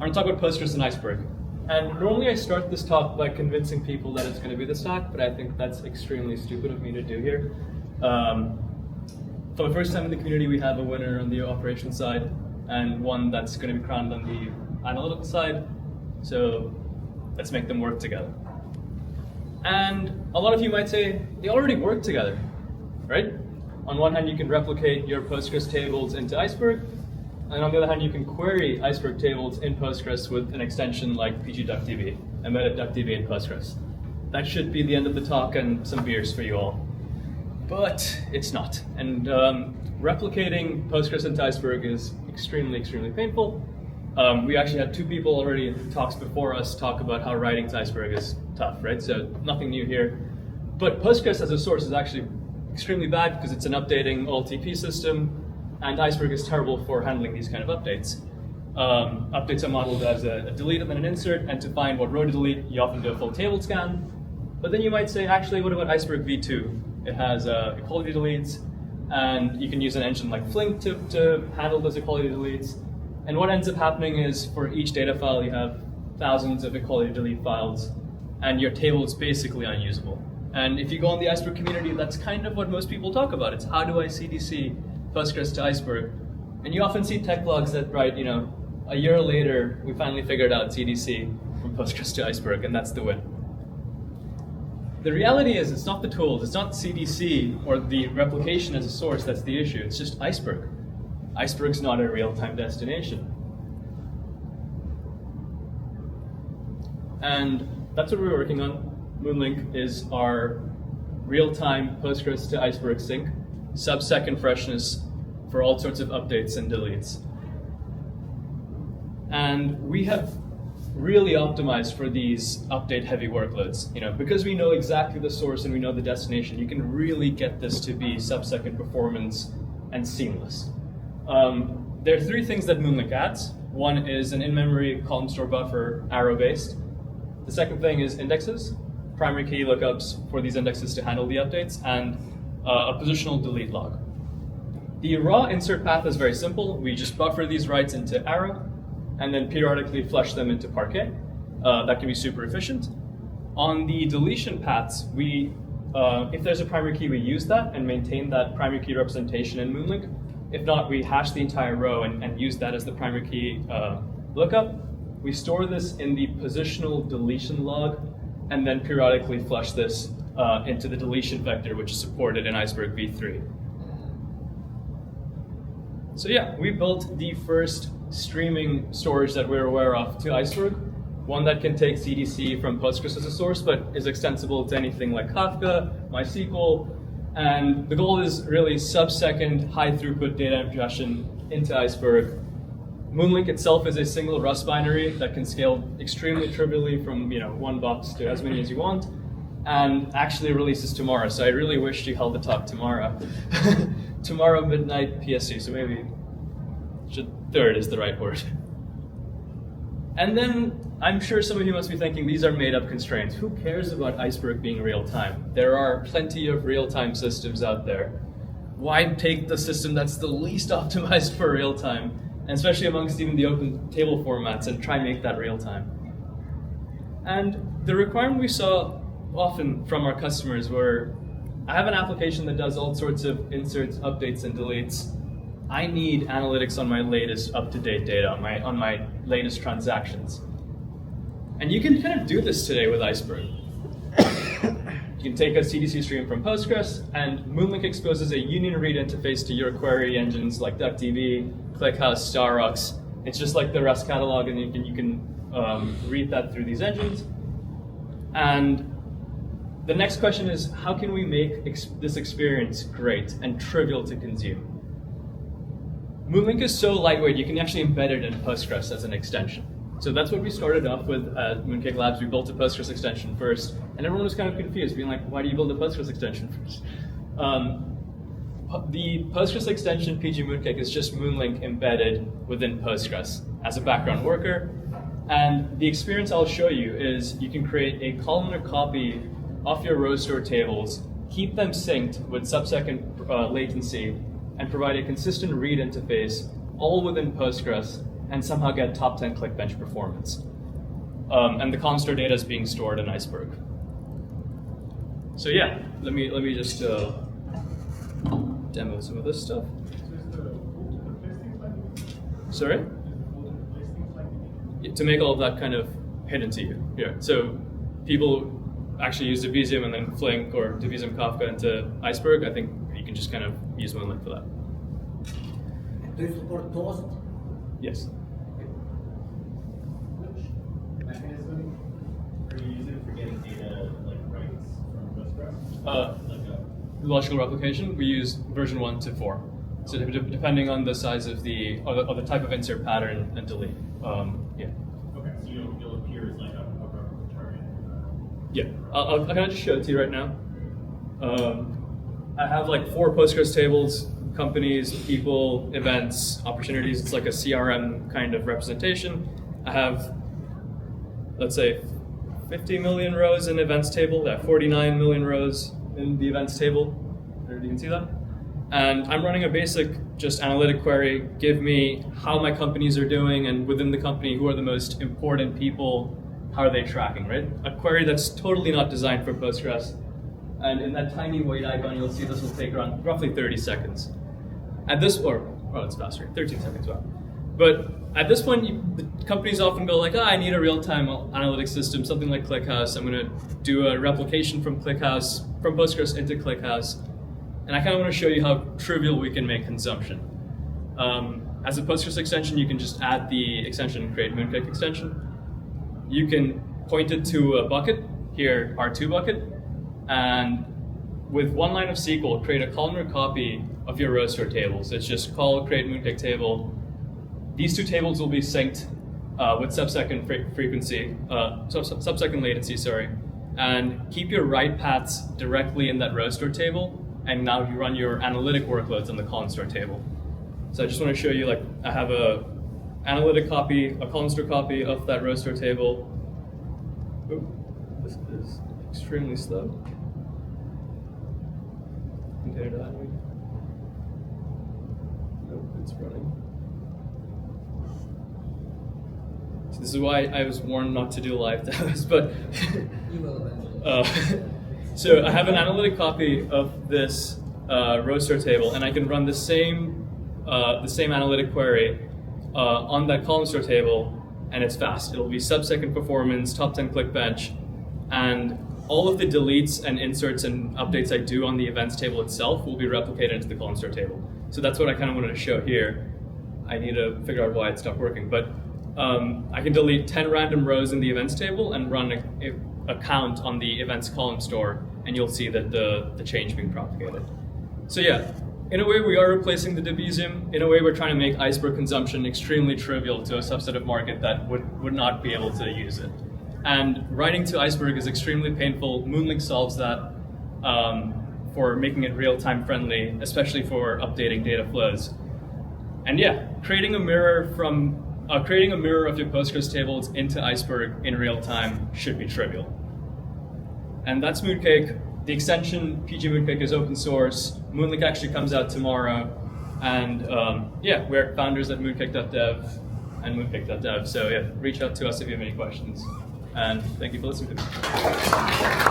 going to talk about Postgres and Iceberg. And normally I start this talk by convincing people that it's going to be the stack, but I think that's extremely stupid of me to do here. For the first time in the community, we have a winner on the operations side and one that's going to be crowned on the analytical side. So let's make them work together. And a lot of you might say, they already work together, right? On one hand, you can replicate your Postgres tables into Iceberg, and on the other hand, you can query Iceberg tables in Postgres with an extension like pg.db, embedded .db in Postgres. That should be the end of the talk and some beers for you all. But it's not. And replicating Postgres into Iceberg is extremely, extremely painful. We actually had 2 people already in talks before us talk about how writing to Iceberg is tough, right? So nothing new here. But Postgres as a source is actually extremely bad because it's an updating OLTP system, and Iceberg is terrible for handling these kind of updates. Updates are modeled as a delete and then an insert, and to find what row to delete, you often do a full table scan. But then you might say, actually, what about Iceberg v2? It has equality deletes, and you can use an engine like Flink to handle those equality deletes. And what ends up happening is for each data file, you have thousands of equality delete files, and your table is basically unusable. And if you go on the Iceberg community, that's kind of what most people talk about. It's how do I CDC Postgres to Iceberg? And you often see tech blogs that write, a year later, we finally figured out CDC from Postgres to Iceberg, and that's the win. The reality is, it's not the tools, it's not CDC or the replication as a source that's the issue, it's just Iceberg. Iceberg's not a real-time destination. And that's what we're working on. Moonlink is our real-time Postgres to Iceberg sync, sub-second freshness for all sorts of updates and deletes. And we have really optimized for these update-heavy workloads. Because we know exactly the source and we know the destination, you can really get this to be sub-second performance and seamless. There are 3 things that Moonlink adds. One is an in-memory column store buffer, arrow-based. The second thing is indexes, primary key lookups for these indexes to handle the updates, and a positional delete log. The raw insert path is very simple. We just buffer these writes into arrow, and then periodically flush them into Parquet. That can be super efficient. On the deletion paths, if there's a primary key, we use that and maintain that primary key representation in Moonlink. If not, we hash the entire row and use that as the primary key lookup. We store this in the positional deletion log, and then periodically flush this into the deletion vector, which is supported in Iceberg v3. So yeah, we built the first streaming storage that we're aware of to Iceberg, one that can take CDC from Postgres as a source, but is extensible to anything like Kafka, MySQL, and the goal is really sub-second, high-throughput data ingestion into Iceberg. Moonlink itself is a single Rust binary that can scale extremely trivially from 1 box to as many as you want, and actually releases tomorrow. So I really wish you held the talk tomorrow. Tomorrow midnight PST, so maybe 3rd is the right word. And then I'm sure some of you must be thinking these are made-up constraints. Who cares about Iceberg being real-time? There are plenty of real-time systems out there. Why take the system that's the least optimized for real-time, and especially amongst even the open table formats, and try and make that real-time? And the requirement we saw often from our customers were, I have an application that does all sorts of inserts, updates, and deletes. I need analytics on my latest up-to-date data, on my latest transactions. And you can kind of do this today with Iceberg. You can take a CDC stream from Postgres, and Moonlink exposes a union read interface to your query engines like DuckDB, ClickHouse, StarRox. It's just like the Rust catalog, and you can read that through these engines. And the next question is, how can we make this experience great and trivial to consume? Moonlink is so lightweight, you can actually embed it in Postgres as an extension. So that's what we started off with at Mooncake Labs. We built a Postgres extension first, and everyone was kind of confused, being like, why do you build a Postgres extension first? The Postgres extension, PG Mooncake, is just Moonlink embedded within Postgres as a background worker. And the experience I'll show you is you can create a columnar copy of your row store tables, keep them synced with sub-second latency, and provide a consistent read interface all within Postgres and somehow get top 10 ClickBench performance. And the column store data is being stored in Iceberg. So yeah, let me just demo some of this stuff. Sorry? To make all of that kind of hidden to you. Yeah. So people actually use Debezium and then Flink or Debezium Kafka into Iceberg. I think you can just kind of use Mooncake for that. Do you support Toast? Yes. Which mechanism are you using for getting data like writes from Postgres? Logical replication, we use version 1 to 4. So depending on the size of the or the type of insert pattern and delete. Yeah. Okay, so you'll appear as like a replica target. Yeah. I'll kind of just show it to you right now. I have like 4 Postgres tables, companies, people, events, opportunities. It's like a CRM kind of representation. I have, let's say, 50 million rows in events table. I have 49 million rows in the events table. I don't know if you can see that. And I'm running a basic just analytic query, give me how my companies are doing, and within the company, who are the most important people, how are they tracking, right? A query that's totally not designed for Postgres. And in that tiny white icon, you'll see this will take around roughly 30 seconds. At this, it's faster, 13 seconds, wow. But at this point, the companies often go like, I need a real-time analytics system, something like ClickHouse. I'm gonna do a replication from ClickHouse, from Postgres into ClickHouse. And I kind of want to show you how trivial we can make consumption. As a Postgres extension, you can just add the extension and create Mooncake extension. You can point it to a bucket, here, R2 bucket, and with one line of SQL, create a columnar copy of your row store table. So it's just call create Mooncake table. These 2 tables will be synced with sub-second latency, sorry, and keep your write paths directly in that row store table. And now you run your analytic workloads on the column store table. So I just want to show you, like, I have a analytic copy, a column store copy of that row store table. Ooh, this is extremely slow. Container to animate. Nope, it's running. So this is why I was warned not to do live demos, but You will eventually. So I have an analytic copy of this row store table, and I can run the same analytic query on that column store table, and it's fast. It'll be sub-second performance, top 10 ClickBench, and all of the deletes and inserts and updates I do on the events table itself will be replicated into the column store table. So that's what I kind of wanted to show here. I need to figure out why it stopped working, but I can delete 10 random rows in the events table and run a count on the events column store, and you'll see that the change being propagated. So yeah, in a way we are replacing the Debezium. In a way we're trying to make Iceberg consumption extremely trivial to a subset of market that would not be able to use it. And writing to Iceberg is extremely painful. Mooncake solves that for making it real-time friendly, especially for updating data flows. And yeah, creating a mirror of your Postgres tables into Iceberg in real time should be trivial. And that's Mooncake. The extension, PG Mooncake, is open source. Mooncake actually comes out tomorrow. And yeah, we're founders at mooncake.dev and mooncake.dev. So yeah, reach out to us if you have any questions. And thank you for listening to me.